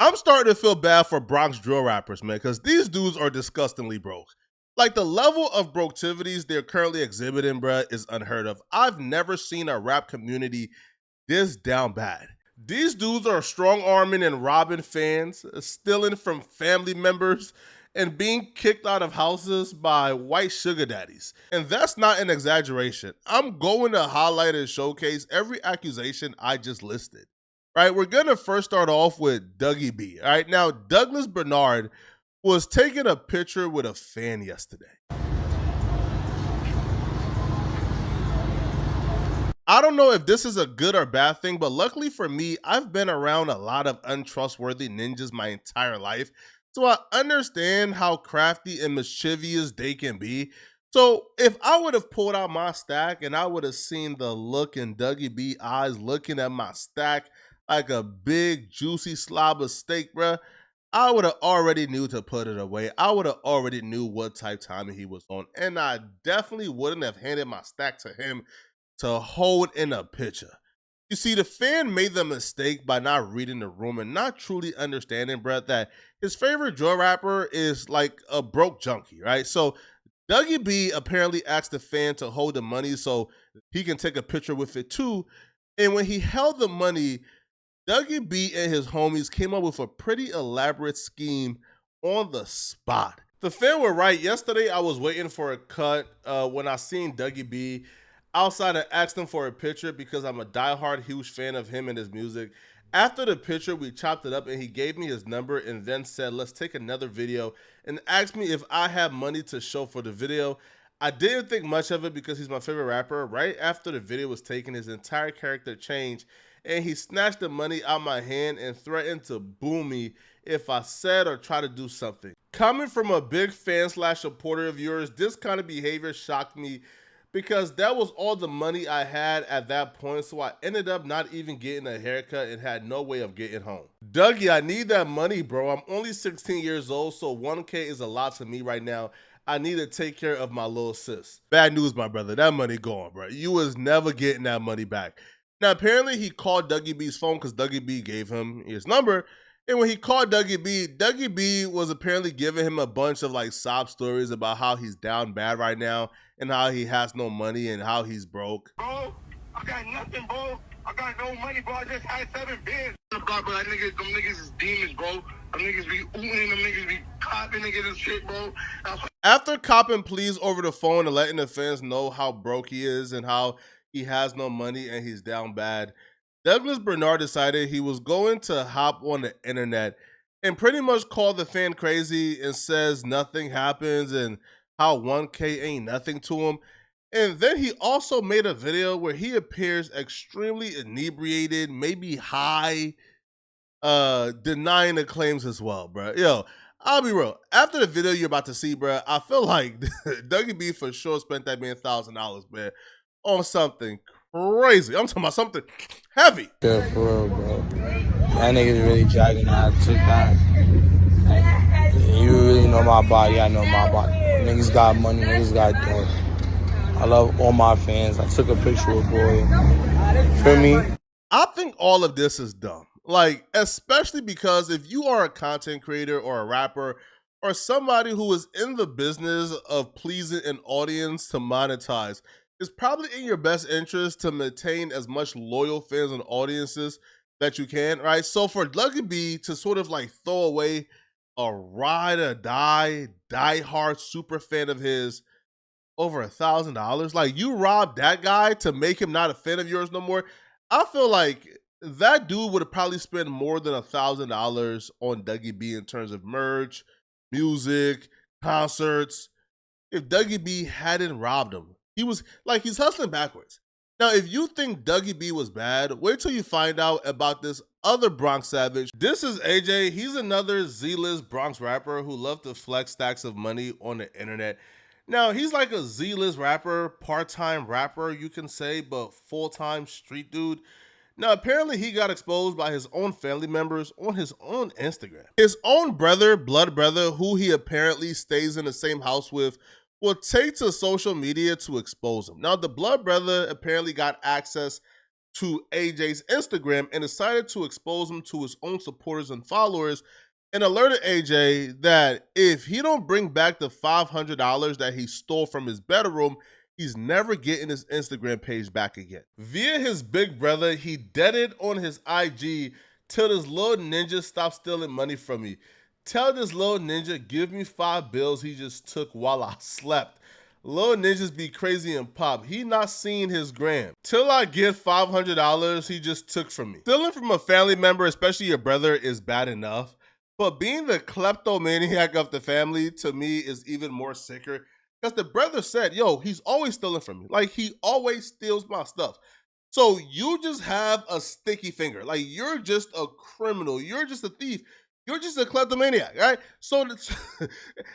I'm starting to feel bad for Bronx drill rappers, man, because these dudes are disgustingly broke. Like the level of broketivities they're currently exhibiting, bruh, is unheard of. I've never seen a rap community this down bad. These dudes are strong arming and robbing fans, stealing from family members, and being kicked out of houses by white sugar daddies. And that's not an exaggeration. I'm going to highlight and showcase every accusation I just listed. Right, we're gonna first start off with Dougie B. All right, now Douglas Bernard was taking a picture with a fan yesterday. I don't know if this is a good or bad thing, but luckily for me, I've been around a lot of untrustworthy ninjas my entire life. So I understand how crafty and mischievous they can be. So if I would have pulled out my stack and I would have seen the look in Dougie B eyes looking at my stack like a big juicy slob of steak, bruh, I would have already knew to put it away. I would have already knew what type timing he was on. And I definitely wouldn't have handed my stack to him to hold in a picture. You see, the fan made the mistake by not reading the room and not truly understanding, Brett, that his favorite drill rapper is like a broke junkie, right? So Dougie B apparently asked the fan to hold the money so he can take a picture with it too. And when he held the money, Dougie B and his homies came up with a pretty elaborate scheme on the spot. The fan were right. Yesterday, I was waiting for a cut when I seen Dougie B outside and asked him for a picture because I'm a diehard huge fan of him and his music. After the picture, we chopped it up and he gave me his number and then said, let's take another video, and asked me if I have money to show for the video. I didn't think much of it because he's my favorite rapper. Right after the video was taken, his entire character changed and he snatched the money out my hand and threatened to boom me if I said or tried to do something. Coming from a big fan slash supporter of yours, this kind of behavior shocked me because that was all the money I had at that point, so I ended up not even getting a haircut and had no way of getting home. Dougie, I need that money, bro. I'm only 16 years old, so 1K is a lot to me right now. I need to take care of my little sis. Bad news, my brother. That money gone, bro. You was never getting that money back. Now, apparently he called Dougie B's phone because Dougie B gave him his number. And when he called Dougie B was apparently giving him a bunch of like sob stories about how he's down bad right now and how he has no money and how he's broke. Bro, I got nothing, bro. I got no money, bro. I just had 7 bins. Them niggas is demons, bro. Them niggas be ooting, them niggas be copping, niggas and shit, bro. After copping pleas over the phone and letting the fans know how broke he is and how he has no money and he's down bad, Douglas Bernard decided he was going to hop on the internet and pretty much call the fan crazy and says nothing happens and how 1K ain't nothing to him. And then he also made a video where he appears extremely inebriated, maybe high, denying the claims as well, bro. Yo, I'll be real. After the video you're about to see, bro, I feel like Dougie B for sure spent that man $1,000, man, on something crazy. I'm talking about something heavy. Yeah, for real, bro. That nigga's really dragging out too bad. Like, you really know my body, I know my body. Niggas got money, niggas got dough. I love all my fans. I took a picture with boy. For me, I think all of this is dumb. Like, especially because if you are a content creator or a rapper or somebody who is in the business of pleasing an audience to monetize, it's probably in your best interest to maintain as much loyal fans and audiences that you can, right? So for Dougie B to sort of like throw away a ride or die hard super fan of his over $1,000, like you robbed that guy to make him not a fan of yours no more. I feel like that dude would have probably spent more than $1,000 on Dougie B in terms of merch, music, concerts, if Dougie B hadn't robbed him. He was like, he's hustling backwards. Now, if you think Dougie B was bad, wait till you find out about this other Bronx savage. This is AJ. He's another Z-list Bronx rapper who loved to flex stacks of money on the internet. Now, he's like a Z-list rapper, part-time rapper, you can say, but full-time street dude. Now, apparently he got exposed by his own family members on his own Instagram. His own brother, blood brother, who he apparently stays in the same house with, will take to social media to expose him. Now, the blood brother apparently got access to AJ's Instagram and decided to expose him to his own supporters and followers and alerted AJ that if he don't bring back the $500 that he stole from his bedroom, he's never getting his Instagram page back again. Via his big brother, he deaded on his IG, till this little ninja stop stealing money from me. Tell this little ninja give me $5 he just took while I slept. Little ninjas be crazy and pop. He not seen his gram. Till I get $500 he just took from me. Stealing from a family member, especially your brother, is bad enough. But being the kleptomaniac of the family, to me, is even more sicker. Because the brother said, yo, he's always stealing from me. Like, he always steals my stuff. So you just have a sticky finger. Like, you're just a criminal. You're just a thief. You're just a kleptomaniac, right? So,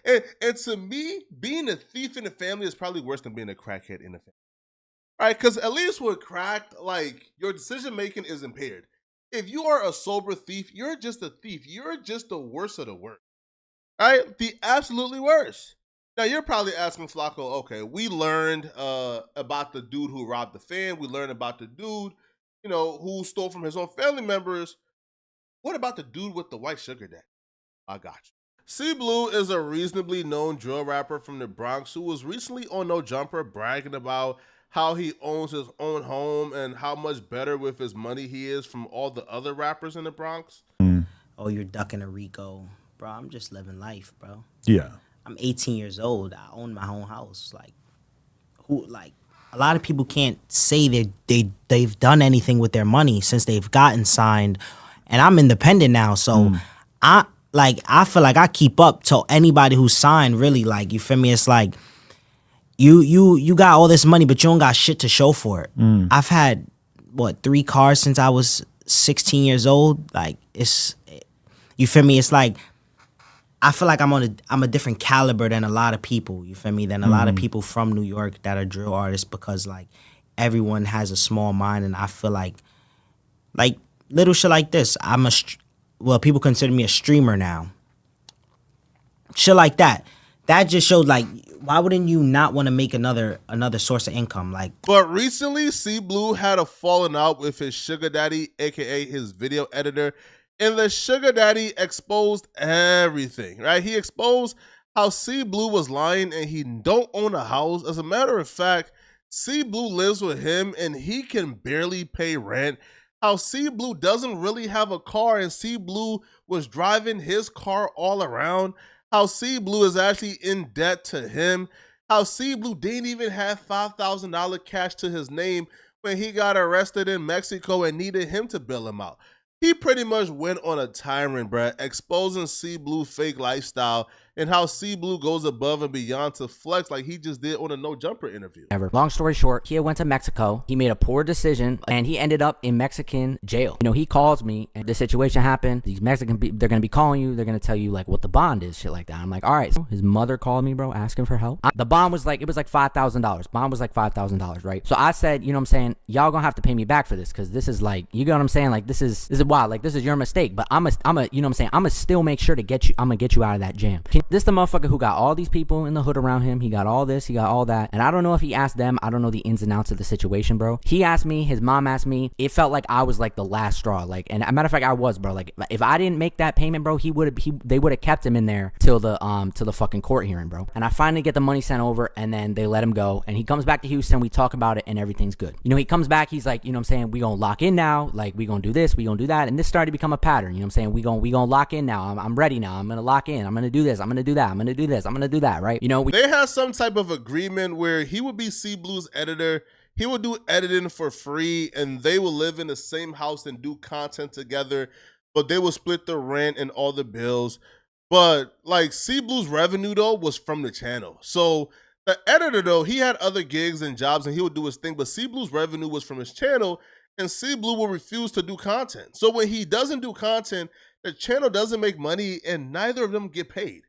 and to me, being a thief in the family is probably worse than being a crackhead in the family, right? Because at least with crack, like, your decision making is impaired. If you are a sober thief, you're just a thief. You're just the worst of the worst, right? The absolutely worst. Now you're probably asking Flacco, okay, we learned about the dude who robbed the fan. We learned about the dude, who stole from his own family members. What about the dude with the white sugar daddy? I got you. C Blue is a reasonably known drill rapper from the Bronx who was recently on No Jumper bragging about how he owns his own home and how much better with his money he is from all the other rappers in the Bronx. Oh, you're ducking a Rico. Bro, I'm just living life, bro. Yeah. I'm 18 years old. I own my own house. A lot of people can't say they've done anything with their money since they've gotten signed. And I'm independent now, so I feel like I keep up to anybody who's signed, really. Like, you feel me? It's like you got all this money, but you don't got shit to show for it. I've had 3 cars since I was 16 years old. Like, you feel me? It's like I feel like I'm a different caliber than a lot of people. You feel me? Than a lot of people from New York that are drill artists, because like everyone has a small mind, and I feel like little shit like this. People consider me a streamer now. Shit like that. That just showed, like, why wouldn't you not want to make another source of income? Like, but recently, C Blue had a falling out with his sugar daddy, aka his video editor, and the sugar daddy exposed everything. Right? He exposed how C Blue was lying and he don't own a house. As a matter of fact, C Blue lives with him and he can barely pay rent. How C Blue doesn't really have a car and C Blue was driving his car all around. How C Blue is actually in debt to him. How C Blue didn't even have $5,000 cash to his name when he got arrested in Mexico and needed him to bail him out. He pretty much went on a tyrant, bruh, exposing C Blue fake lifestyle and how C Blue goes above and beyond to flex like he just did on a No Jumper interview. Long story short, he went to Mexico. He made a poor decision and he ended up in Mexican jail. He calls me and the situation happened. These Mexican people, they're going to be calling you. They're going to tell you like what the bond is, shit like that. I'm like, all right. So his mother called me, bro, asking for help. The bond was like, it was like $5,000. Bond was like $5,000, right? So I said, you know what I'm saying? Y'all going to have to pay me back for this because this is like, you know what I'm saying? Like, this is wild. Like, this is your mistake. But I'm a, you know what I'm saying? I'm going to still make sure to get you, I'm going to get you out of that jam. This the motherfucker who got all these people in the hood around him. He got all this, he got all that. And I don't know if he asked them. I don't know the ins and outs of the situation, bro. He asked me, his mom asked me. It felt like I was like the last straw. Like, and a matter of fact, I was, bro. Like, if I didn't make that payment, bro, they would have kept him in there till the fucking court hearing, bro. And I finally get the money sent over and then they let him go. And he comes back to Houston. We talk about it and everything's good. He comes back. He's like, you know what I'm saying? We gonna lock in now. Like, we gonna do this. We gonna do that. And this started to become a pattern. You know what I'm saying? We gonna lock in now. I'm ready now. I'm gonna lock in. I'm gonna do this. I'm gonna do that. I'm gonna do this. I'm gonna do that, right? They had some type of agreement where he would be C Blue's editor. He would do editing for free and they would live in the same house and do content together, but they would split the rent and all the bills. But like C Blue's revenue though was from the channel. So the editor though, he had other gigs and jobs and he would do his thing, but C Blue's revenue was from his channel and C Blue will refuse to do content. So when he doesn't do content, the channel doesn't make money and neither of them get paid.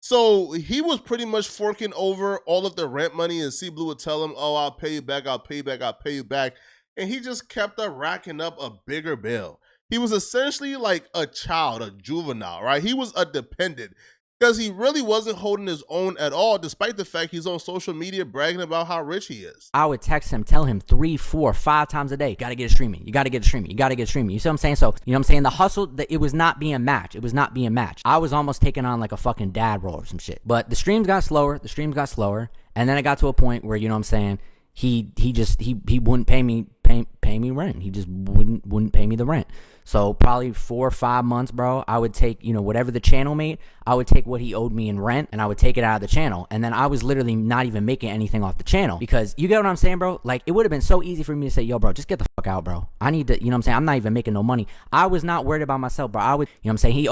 So he was pretty much forking over all of the rent money and C Blue would tell him, oh, I'll pay you back, I'll pay you back, I'll pay you back. And he just kept on racking up a bigger bill. He was essentially like a child, a juvenile, right? He was a dependent. because he really wasn't holding his own at all, despite the fact he's on social media bragging about how rich he is. I would text him, tell him 3, 4, 5 times a day, gotta get it streaming. You gotta get it streaming. You gotta get it streaming. You see what I'm saying? So, you know what I'm saying? The hustle, it was not being matched. It was not being matched. I was almost taking on like a fucking dad role or some shit. But the streams got slower. And then it got to a point where, you know what I'm saying, he wouldn't pay me rent. He just wouldn't pay me the rent. So probably 4 or 5 months, bro, I would take, you know, whatever the channel made, I would take what he owed me in rent and I would take it out of the channel. And then I was literally not even making anything off the channel, because you get what I'm saying, bro? Like, it would have been so easy for me to say, yo, bro, just get the fuck out, bro. I need to, you know what I'm saying? I'm not even making no money. I was not worried about myself, bro. I would, you know what I'm saying? He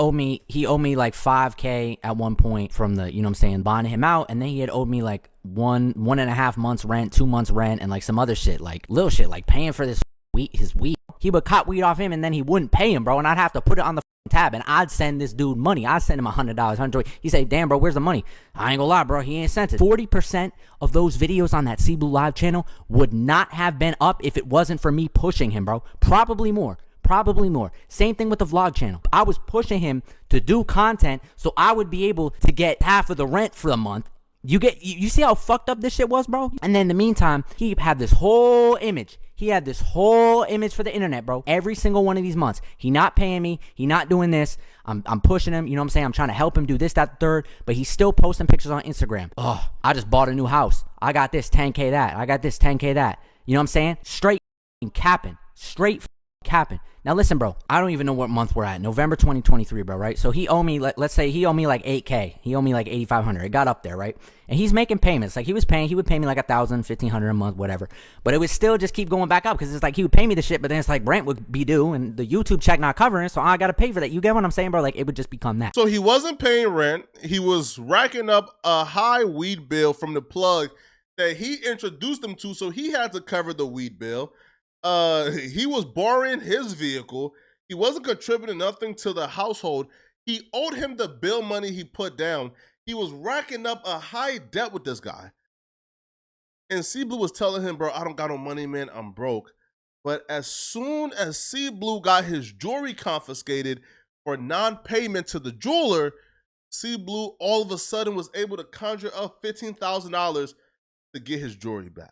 owed me like $5K at one point from the, you know what I'm saying, bonding him out. And then he had owed me like 1.5 months rent, 2 months rent, and like some other shit, like little shit, like paying for this his weed. He would cop weed off him and then he wouldn't pay him, bro. And I'd have to put it on the tab and I'd send this dude money. I'd send him $100, $120. He say, damn, bro, where's the money? I ain't gonna lie, bro. He ain't sent it. 40% of those videos on that C Blue Live channel would not have been up if it wasn't for me pushing him, bro. Probably more. Same thing with the vlog channel. I was pushing him to do content so I would be able to get half of the rent for the month. You see how fucked up this shit was, bro? And then in the meantime, he had this whole image. For the internet, bro. Every single one of these months. He not paying me. He not doing this. I'm pushing him. You know what I'm saying? I'm trying to help him do this, that, the third. But he's still posting pictures on Instagram. Oh, I just bought a new house. I got this 10K that. I got this 10K that. You know what I'm saying? Straight capping. Now listen, bro, I don't even know what month we're at. November 2023, bro, right? So he owed me, let's say he owed me like 8K. He owed me like 8,500. It got up there, right? And he's making payments. Like he would pay me like 1,000, 1,500 a month, whatever. But it would still just keep going back up, because it's like he would pay me the shit, but then it's like rent would be due and the YouTube check not covering, so I got to pay for that. You get what I'm saying, bro? Like it would just become that. So he wasn't paying rent. He was racking up a high weed bill from the plug that he introduced him to, so he had to cover the weed bill. He was borrowing his vehicle. He wasn't contributing nothing to the household. He owed him the bill money he put down. He was racking up a high debt with this guy. And C Blue was telling him, bro, I don't got no money, man. I'm broke. But as soon as C Blue got his jewelry confiscated for non-payment to the jeweler, C Blue all of a sudden was able to conjure up $15,000 to get his jewelry back.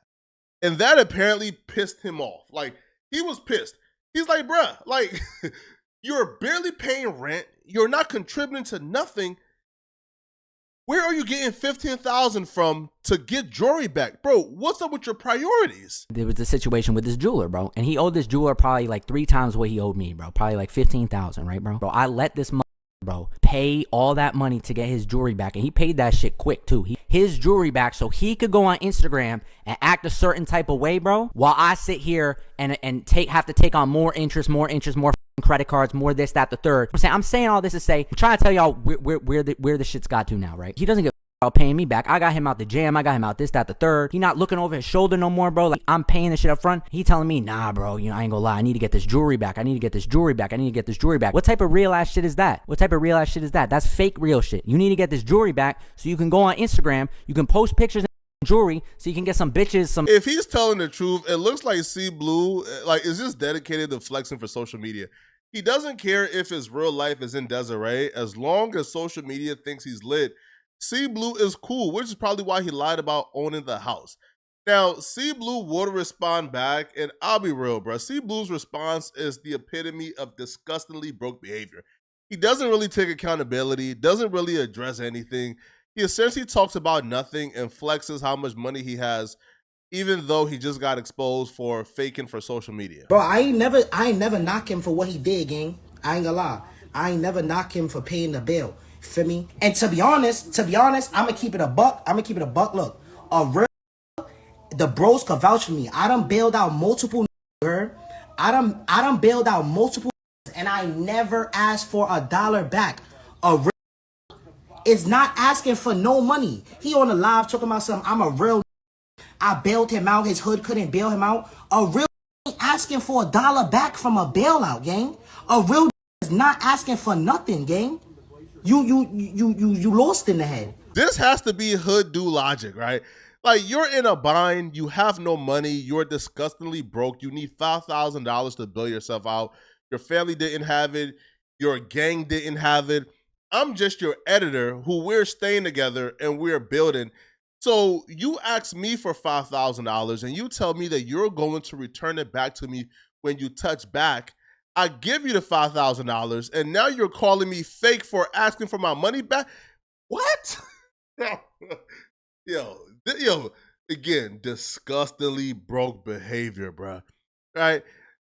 And that apparently pissed him off. Like, he was pissed. He's like, bruh, like, you're barely paying rent. You're not contributing to nothing. Where are you getting $15,000 from to get jewelry back? Bro, what's up with your priorities? There was a situation with this jeweler, bro. And he owed this jeweler probably like 3 times what he owed me, bro. Probably like $15,000, right, bro? Bro, I let this bro, pay all that money to get his jewelry back, and he paid that shit quick too. His jewelry back so he could go on Instagram and act a certain type of way, bro, while I sit here and have to take on more interest, more credit cards, more this, that, the third. I'm saying all this to say, I'm trying to tell y'all where the shit's got to now, right? He doesn't get paying me back. I got him out the jam. I got him out this, that, the third. He not looking over his shoulder no more, bro. Like, I'm paying this shit up front. He telling me, nah, bro, you know, I ain't gonna lie. I need to get this jewelry back. What type of real ass shit is that? That's fake real shit. You need to get this jewelry back so you can go on Instagram. You can post pictures of jewelry so you can get some bitches. If he's telling the truth, it looks like C Blue, like, is just dedicated to flexing for social media. He doesn't care if his real life is in Desiree. As long as social media thinks he's lit, C Blue is cool, which is probably why he lied about owning the house. Now, C Blue would respond back, and I'll be real, bro. C Blue's response is the epitome of disgustingly broke behavior. He doesn't really take accountability, doesn't really address anything. He essentially talks about nothing and flexes how much money he has, even though he just got exposed for faking for social media. Bro, I ain't never knock him for what he did, gang. I ain't gonna lie. I ain't never knock him for paying the bill. Feel me? And to be honest, I'ma keep it a buck. Look, the bros could vouch for me. I done bailed out multiple, I done bailed out multiple, and I never asked for $1 back. Is not asking for no money. He on the live talking about something. I'm a real. I bailed him out. His hood couldn't bail him out. A real asking for $1 back from a bailout, gang. A real is not asking for nothing, gang. You lost in the head. This has to be hood do logic, right? Like, you're in a bind, you have no money, you're disgustingly broke, you need $5,000 to bail yourself out. Your family didn't have it, your gang didn't have it. I'm just your editor who we're staying together and we're building. So you ask me for $5,000 and you tell me that you're going to return it back to me when you touch back. I give you the $5,000 and now you're calling me fake for asking for my money back. What? yo, again, disgustingly broke behavior, bruh. Right?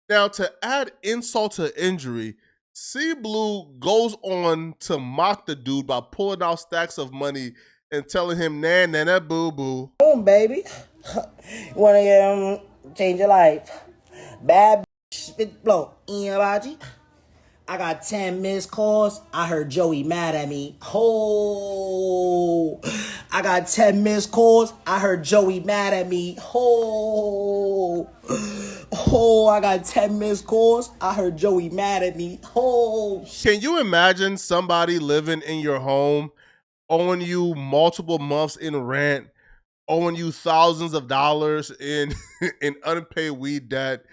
Now, to add insult to injury, C Blue goes on to mock the dude by pulling out stacks of money and telling him, nah, nah, nah, boo boo. Boom, baby. You wanna change your life? Bad spit blow. I got 10 missed calls. I heard Joey mad at me. Oh, I got 10 missed calls. I heard Joey mad at me. Oh, I got 10 missed calls. I heard Joey mad at me. Oh, Can you imagine somebody living in your home, owing you multiple months in rent, owing you thousands of dollars in in unpaid weed debt,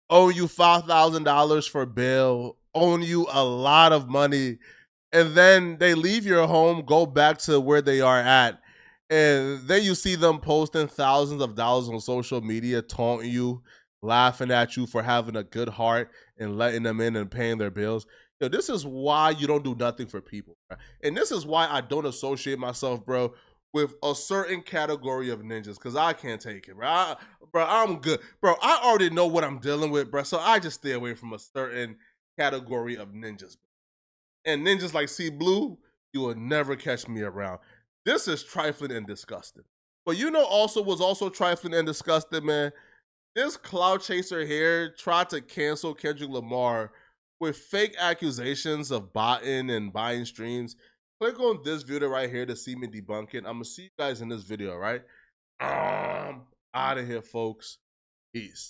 owing you $5,000 for bail, owing you a lot of money, and then they leave your home, go back to where they are at, and then you see them posting thousands of dollars on social media, taunting you, laughing at you for having a good heart and letting them in and paying their bills. This is why you don't do nothing for people, bro. And this is why I don't associate myself, bro, with a certain category of ninjas, because I can't take it, bro. I'm good, bro. I already know what I'm dealing with, bro, so I just stay away from a certain category of ninjas. And ninjas like C Blue, you will never catch me around. This is trifling and disgusting. But also was also trifling and disgusting, man. This cloud chaser here tried to cancel Kendrick Lamar with fake accusations of botting and buying streams. Click on this video right here to see me debunk it. I'm gonna see you guys in this video, right? Out of here, folks. Peace.